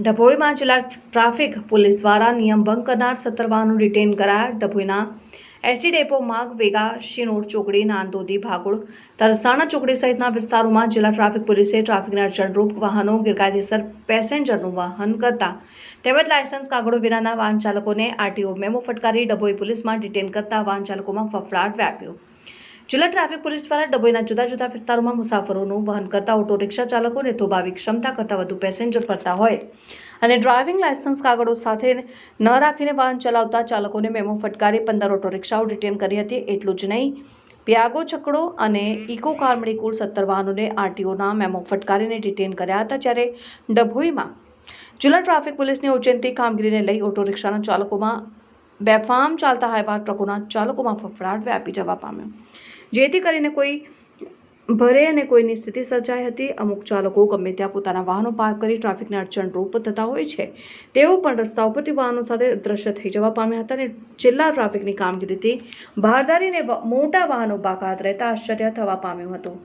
ડભોઈમાં જિલ્લા traffic police દ્વારા નિયમ ભંગ કરનાર 17 વાહનો ડિટેન કરાયા। ડભોઈના એસટી ડેપો માર્ગ, વેગા, શિનોર ચોકડી, નાંદોદી, ભાગોળ, તરસાણા ચોકડી સહિતના વિસ્તારોમાં જિલ્લા ટ્રાફિક પોલીસે ટ્રાફિકને અડચણરૂપ વાહનો, ગેરકાયદેસર પેસેન્જરનું વહન કરતા તેમજ લાયસન્સ કાગળો વિનાના વાહન ચાલકોને આરટીઓ મેમો ફટકારી ડભોઈ પોલીસમાં ડિટેન કરતા વાહન ચાલકોમાં ફફડાટ વ્યાપ્યો। જિલ્લા ટ્રાફિક પોલીસ દ્વારા ડભોઈના જુદા જુદા વિસ્તારોમાં મુસાફરોનું વહન કરતા ઓટો રિક્ષા ચાલકોને થોભાવી ક્ષમતા કરતાં વધુ પેસેન્જર ભરતા હોય અને ડ્રાઇવિંગ લાયસન્સ કાગળો સાથે ન રાખીને વાહન ચલાવતા ચાલકોને મેમો ફટકારી 15 ઓટો રિક્ષાઓ ડિટેન કરી હતી। એટલું જ નહીં, પિયાગો છકડો અને ઇકો કાર મળી કુલ 17 વાહનોને આરટીઓના મેમો ફટકારીને ડિટેન કર્યા હતા। જ્યારે ડભોઈમાં જિલ્લા ટ્રાફિક પોલીસની ઓચિંતી કામગીરીને લઈ ઓટો રિક્ષાના ચાલકોમાં બેફામ ચાલતા હાઈવા ટ્રકોના ચાલકોમાં ફફડાટ વ્યાપી જવા પામ્યો, જેથી કરીને કોઈ ભરે અને કોઈની સ્થિતિ સર્જાઈ હતી। અમુક ચાલકો ગમે ત્યાં પોતાના વાહનો પાર્ક કરી ટ્રાફિકને અડચણરૂપ થતા હોય છે, તેઓ પણ રસ્તા ઉપરથી વાહનો સાથે દ્રશ્ય થઈ જવા પામ્યા હતા અને જિલ્લા ટ્રાફિકની કામગીરીથી બહારદારીને મોટા વાહનો બાકાત રહેતા આશ્ચર્ય થવા પામ્યું હતું।